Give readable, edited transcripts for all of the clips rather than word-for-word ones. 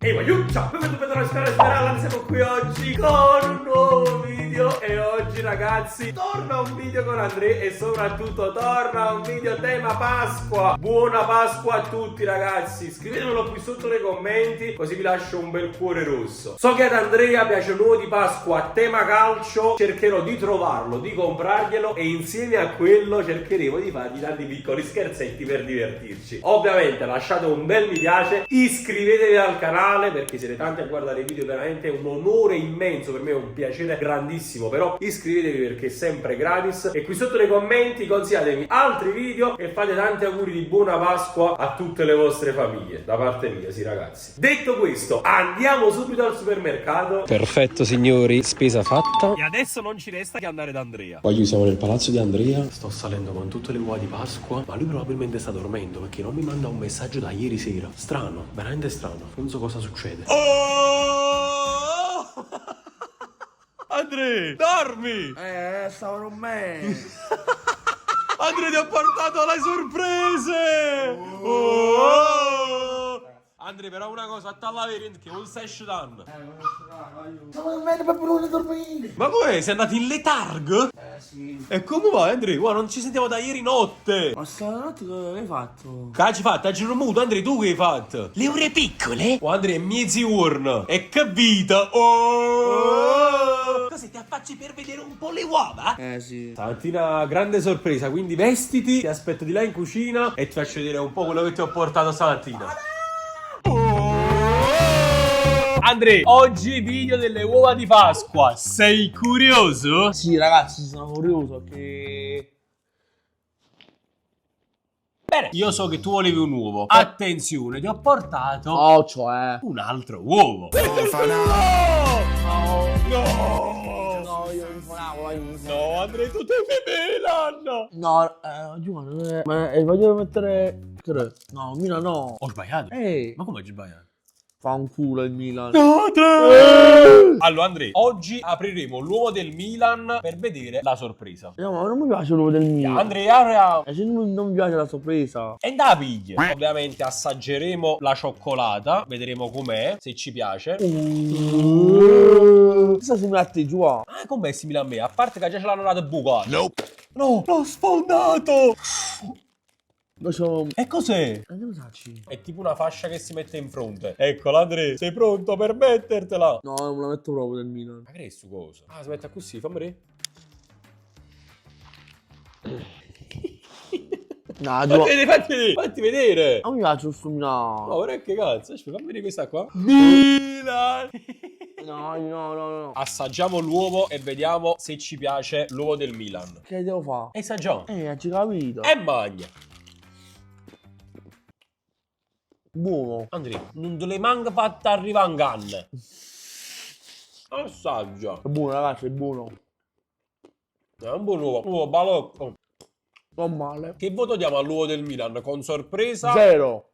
Ehi, ciao, benvenuti per Speralla, siamo qui oggi con un nuovo video. E oggi ragazzi torna un video con Andrea e soprattutto torna un video tema Pasqua. Buona Pasqua a tutti ragazzi, scrivetemelo qui sotto nei commenti, così vi lascio un bel cuore rosso. So che ad Andrea piace un uovo di Pasqua tema calcio, cercherò di trovarlo, di comprarglielo e insieme a quello cercheremo di fargli tanti piccoli scherzetti per divertirci. Ovviamente lasciate un bel mi piace, iscrivetevi al canale perché siete tanti a guardare i video, veramente è un onore immenso per me, è un piacere grandissimo, però iscrivetevi perché è sempre gratis e qui sotto nei commenti consigliatemi altri video e fate tanti auguri di buona Pasqua a tutte le vostre famiglie da parte mia, sì ragazzi. Detto questo, andiamo subito al supermercato. Perfetto signori, spesa fatta. E adesso non ci resta che andare da Andrea. Oggi siamo nel palazzo di Andrea. Sto salendo con tutte le uova di Pasqua, ma lui probabilmente sta dormendo perché non mi manda un messaggio da ieri sera. Strano, veramente strano. Non so cosa succede. Oh! Andrea, dormi! Stavo con me. Andrea, ti ho portato le sorprese! Oh! Andrea, però una cosa, attalla veri che non stai sciutando. Stavo con me per non dormire. Ma com'è? Sei andato in letargo? Sì. E come va, Andrea? Guarda, non ci sentiamo da ieri notte. Ma stanotte che hai fatto? Che hai fatto? Hai girato muto, Andrea, tu che hai fatto? Le ore piccole? Oh, Andrea, mezzi urna. È capita? Oh! Cosa ti affacci per vedere un po' le uova? Sì. Stamattina grande sorpresa, quindi vestiti, ti aspetto di là in cucina e ti faccio vedere un po' quello che ti ho portato stamattina. Andrea, oggi video delle uova di Pasqua. Sei curioso? Sì, ragazzi, sono curioso che... Bene, io so che tu volevi un uovo. Attenzione, ti ho portato Oh, cioè... un altro uovo. No, io mi fonavo, No, Andrea, tu sei Milan. No, Giovanni, ma voglio mettere 3. No, Milan no. Ho sbagliato. Ma come hai sbagliato? Fa un culo il Milan. No, 3. Allora, Andrea, oggi apriremo l'uovo del Milan per vedere la sorpresa. No, ma non mi piace l'uovo del Milan. Andrea, E se non mi piace la sorpresa? e da piglia. Ovviamente assaggeremo la cioccolata, vedremo com'è, se ci piace. Questa si mette giù. Ah, com'è simile a me? A parte che già ce l'hanno dato bucato. No, l'ho sfondato. E cos'è? Andiamo a usarci. È tipo una fascia che si mette in fronte. Eccola, Andrea, sei pronto per mettertela? No, non me la metto proprio del Milan. Ma che è sto coso? Ah, si mette così, fammi vedere. No, giù. Fatti vedere. Non mi piace questo Milan. Ma ora che cazzo? Aspetta, fammi vedere questa qua. Milan. No. Assaggiamo l'uovo e vediamo se ci piace l'uovo del Milan. Che devo fare? Assaggiamo. Ci capito. E magna. Buono. Andrea, non te le manca fatta arrivare in canne. Assaggia. È buono, ragazzi, è buono. È un buon uovo. Uovo balocco. Non male. Che voto diamo all'uovo del Milan? Con sorpresa? 0.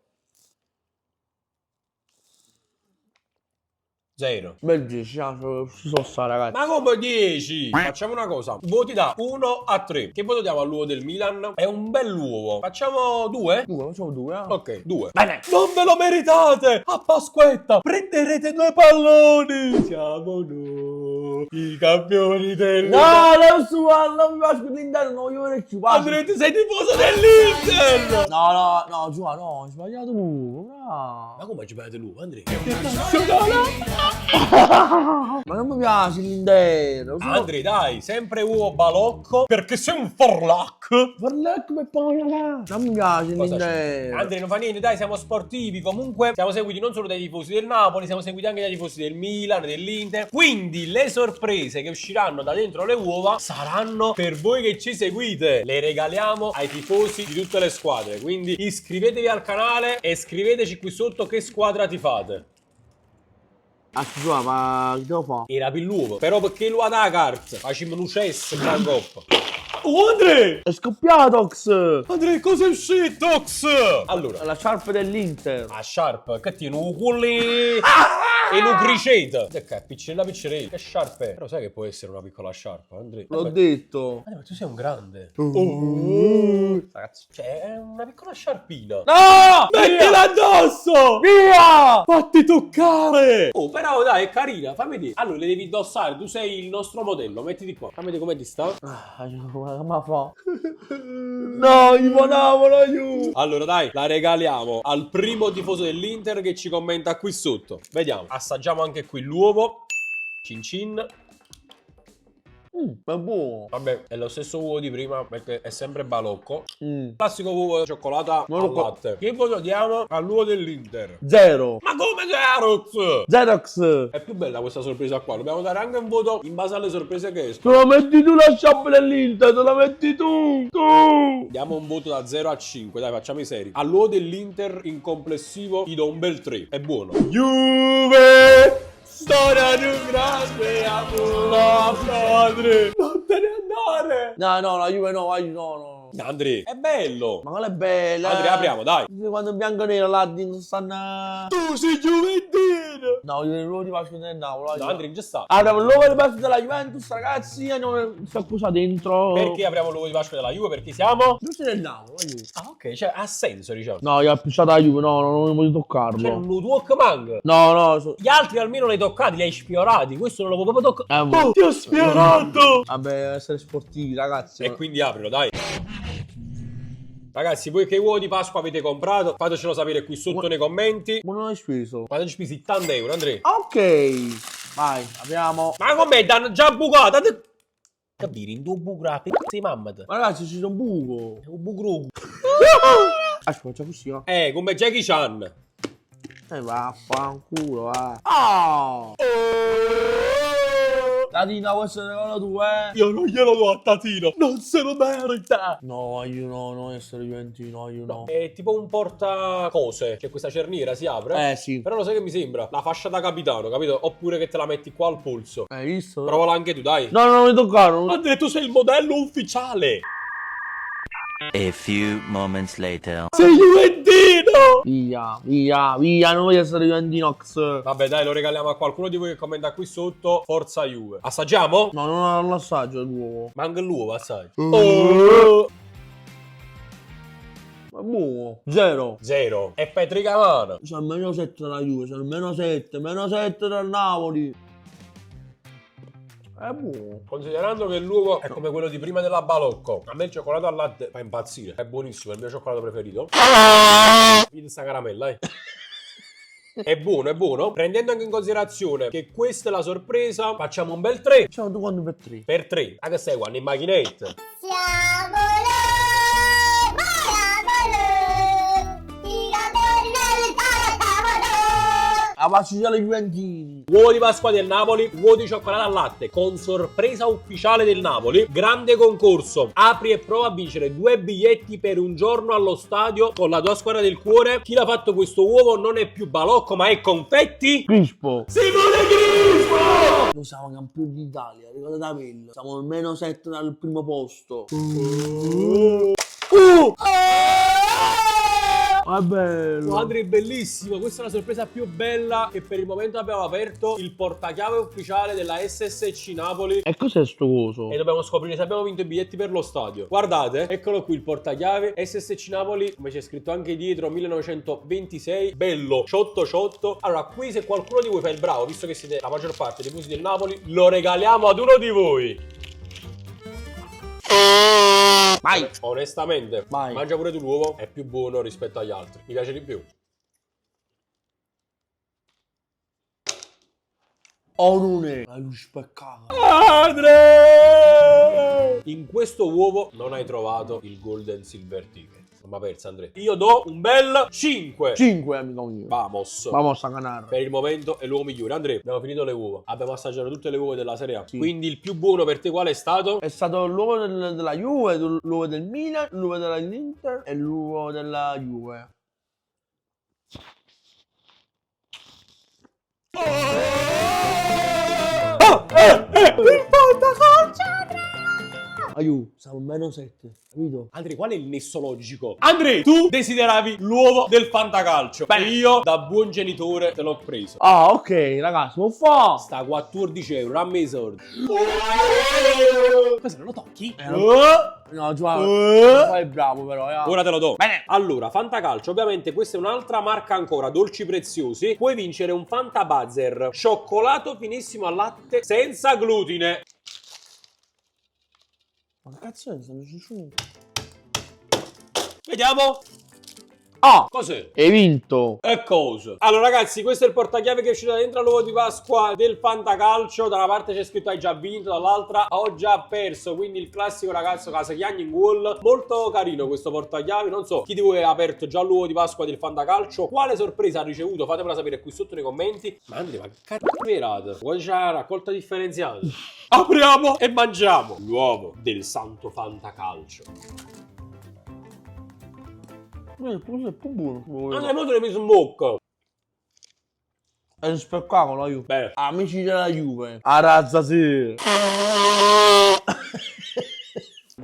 0. Bel 10, ci sono sta, ragazzi. Ma come 10? Facciamo una cosa. Voti da 1 a 3. Che voto diamo all'uovo del Milan? È un bell'uovo. Facciamo 2? 2, facciamo 2, Ok, 2. Bene. Non ve lo meritate! A Pasquetta prenderete 2 palloni! Siamo noi, i campioni del... No, non mi piace l'Inter, non voglio vedere più. Andrea, tu sei tifoso dell'Inter! No, Giù, no, hai sbagliato tu. No. Ma come ci fate l'uovo, Andrea? Ma non mi piace l'Inter. Andrea, dai, sempre uovo balocco, perché sei un forlac! Parla come poi, ragazzi. Non mi piace Cosa l'Inter. Andrea, non fa niente, dai, siamo sportivi. Comunque siamo seguiti non solo dai tifosi del Napoli, siamo seguiti anche dai tifosi del Milan, dell'Inter. Quindi le sorprese che usciranno da dentro le uova saranno per voi che ci seguite. Le regaliamo ai tifosi di tutte le squadre. Quindi iscrivetevi al canale e scriveteci qui sotto che squadra tifate. Giù, ma che devo fare? Era per l'uovo, però perché lo ha da carta? Facciamo un cess gran coppa. Oh, Andrea! È scoppiato, Ox. Andrea, cosa è uscito, Ox? Allora, La sciarpa dell'Inter. a Sharp, che tiene un culli... E nucriceto. Che piccerella piccerella. Che sciarpe. Però sai che può essere una piccola sciarpa, Andrea? L'ho detto. Ma tu sei un grande. Ragazzi. Cioè, è una piccola sciarpina. No! Mettila addosso! Via! Fatti toccare! Oh, però dai, è carina, fammi vedere. Allora, le devi indossare, tu sei il nostro modello, mettiti qua. Fammi vedere come ti sta. Ma fa. No, Ivanavolo, aiuto! Allora, dai, la regaliamo al primo tifoso dell'Inter che ci commenta qui sotto. Vediamo, assaggiamo anche qui l'uovo. Cin cin. È buono. Vabbè, è lo stesso uovo di prima perché è sempre balocco. Mm. Classico uovo di cioccolata Non lo al latte. Che voto diamo all'uovo dell'Inter? 0. Ma come Xerox? Xerox. È più bella questa sorpresa qua. Dobbiamo dare anche un voto in base alle sorprese che escono. Te la metti tu la sciarpa dell'Inter, te la metti tu. Tu. Diamo un voto da 0 a 5. Dai, facciamo i seri. All'uovo dell'Inter in complessivo gli do un bel 3. È buono. Juve! Storia di un grande amore. Padre! Non te ne andare! No, la Juve no, no. Andrea, è bello! Ma quella è bella. Andrea, apriamo, dai! Quando è bianco e nero là dentro stanno. Tu sei giuventino! No, io l'uovo di Pasqua del Napoli. No, Andrea, già sta. Apriamo l'uovo di Pasqua della Juventus, ragazzi. E non si accusa dentro. Perché apriamo l'uovo di Pasqua della Juve? Perché siamo? Giusto del Napoli, la Juve. Ah, ok, cioè ha senso, diciamo. No, io ho appicciato la Juve, no, non voglio toccarlo. C'è un walk man. No. Gli altri almeno li hai toccati, li hai sfiorati. Questo non lo puoi proprio toccare. Oh, ti ho sfiorato! Vabbè, essere sportivi, ragazzi. E quindi aprilo, dai. Ragazzi, voi che uovo di Pasqua avete comprato? Fatecelo sapere qui sotto nei commenti. Ma non hai speso. Quanto ci spesi? 70 euro, Andrea? Ok. Vai, apriamo. Ma com'è? T'hanno già bucato? Capire, in due bucate, sei mamma te. Ma ragazzi, ci sono buco. È un bucro. Aspetta, così, no? Come Jackie Chan. Vaffanculo, va. Oh! Tatina, questo è il regalo tuo, Io non glielo do a Tatino, non se lo merita. No, io no, non essere Juventino, io no. È tipo un portacose. C'è questa cerniera, si apre. Sì. Però lo sai che mi sembra? La fascia da capitano, capito? Oppure che te la metti qua al polso. Hai visto? Provala anche tu, dai. No, non mi toccare. Andrea, tu sei il modello ufficiale. A few moments later. Sei Juventino! Via, non voglio essere Juventinox. Vabbè, dai, lo regaliamo a qualcuno di voi che commenta qui sotto. Forza Juve. Assaggiamo? No, non l'assaggio l'uovo. Ma anche l'uovo, assaggi. È buono. 0. 0. E Petrica Mano. C'è almeno 7 dalla Juve, c'è almeno 7. Meno 7 dal Napoli. È buono. Considerando che l'uovo è come quello di prima della balocco, a me il cioccolato al latte fa impazzire. È buonissimo, è il mio cioccolato preferito. Vedi sta caramella, È buono, è buono. Prendendo anche in considerazione che questa è la sorpresa, facciamo un bel 3. Facciamo tu quando per 3. Per 3. A che stai qua? In macchinetta. Siamo noi, tiratori del tavolo. La pace alle Juventini. Uovo di Pasqua del Napoli, uovo di cioccolato al latte con sorpresa ufficiale del Napoli. Grande concorso. Apri e prova a vincere 2 biglietti per un giorno allo stadio con la tua squadra del cuore. Chi l'ha fatto questo uovo non è più balocco, ma è confetti. Crispo. Simone Crispo! Noi siamo campioni d'Italia, ricordate la pelle. Siamo almeno 7 dal primo posto. È bello. Andrea, è bellissimo. Questa è la sorpresa più bella che per il momento abbiamo aperto. Il portachiave ufficiale della SSC Napoli. E cos'è sto coso? E dobbiamo scoprire se abbiamo vinto i biglietti per lo stadio. Guardate, eccolo qui il portachiave SSC Napoli, come c'è scritto anche dietro, 1926. Bello, ciotto ciotto. Allora, qui se qualcuno di voi fa il bravo, visto che siete la maggior parte dei tifosi del Napoli, lo regaliamo ad uno di voi. Vai. Onestamente, Vai. mangia pure tu l'uovo, è più buono rispetto agli altri. Mi piace di più. Oh, non è. La luce speccata. Andrea! In questo uovo non hai trovato il Golden Silver Ticket. Non mi ha perso, Andrea. Io do un bel 5. 5, amico mio. Vamos. Vamos a ganare. Per il momento è l'uovo migliore. Andrea, abbiamo finito le uova. Abbiamo assaggiato tutte le uova della Serie A. Sì. Quindi il più buono per te qual è stato? È stato l'uovo della Juve, l'uovo del Milan, l'uovo dell'Inter e l'uovo della Juve. Aiù, siamo meno 7, capito? Andrea, qual è il nesso logico? Andrea, tu desideravi l'uovo del fantacalcio. Beh, io da buon genitore te l'ho preso. Ah, ok, ragazzi, non fa. Sta 14 euro, a me i soldi. Cosa non lo tocchi? No, Giovanni, fai bravo però. Ora te lo do. Bene. Allora, Fantacalcio, ovviamente questa è un'altra marca ancora, dolci preziosi. Puoi vincere un Fanta Buzzer, cioccolato finissimo al latte senza glutine. Ma che cazzo è? Stanno ciucciando. Vediamo. Ah, Cos'è? hai vinto. E cosa? Allora ragazzi, questo è il portachiave che è uscito dentro l'uovo di Pasqua del Fantacalcio. Da una parte c'è scritto hai già vinto, dall'altra ho già perso. Quindi il classico ragazzo casa chiagni in gol. Molto carino questo portachiavi. Non so chi di voi ha aperto già l'uovo di Pasqua del Fantacalcio, quale sorpresa ha ricevuto, fatemela sapere qui sotto nei commenti. Ma Andrea, ma che cazzo è verato? Vuoi c'è la raccolta differenziata? Apriamo e mangiamo l'uovo del Santo Fantacalcio. Questo è più buono. Andrea, mo te l'hai messo in bocca. È un spettacolo, aiù. Bene. Amici della Juve. A razza sì.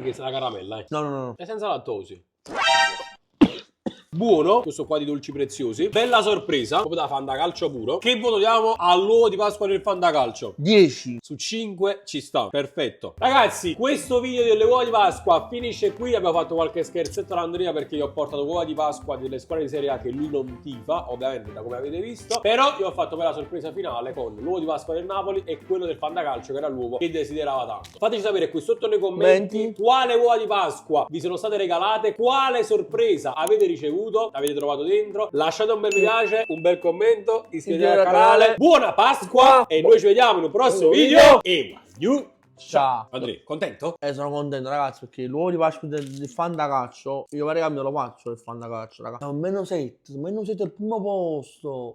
Che sei la caramella, eh. No. È senza lattosi. Buono, questo qua di dolci preziosi. Bella sorpresa, proprio da Fantacalcio puro. Che voto diamo all'uovo di Pasqua del Fantacalcio? 10. Su 5 ci sta, perfetto. Ragazzi, questo video delle uova di Pasqua finisce qui. Abbiamo fatto qualche scherzetto all'Andrea perché gli ho portato uova di Pasqua delle squadre di Serie A che lui non tifa, ovviamente da come avete visto. Però io ho fatto per la sorpresa finale con l'uovo di Pasqua del Napoli e quello del Fantacalcio che era l'uovo che desiderava tanto. Fateci sapere qui sotto nei commenti quale uova di Pasqua vi sono state regalate, quale sorpresa avete ricevuto, avete trovato dentro. Lasciate un bel mi piace, un bel commento, iscrivetevi al canale. Buona Pasqua e noi ci vediamo in un prossimo video e Ciao. Andrea, contento? Sono contento ragazzi perché l'uovo di Pasqua del Fantacalcio, io pare che me lo faccio il Fantacalcio, ragazzi. Siamo meno 7 al primo posto.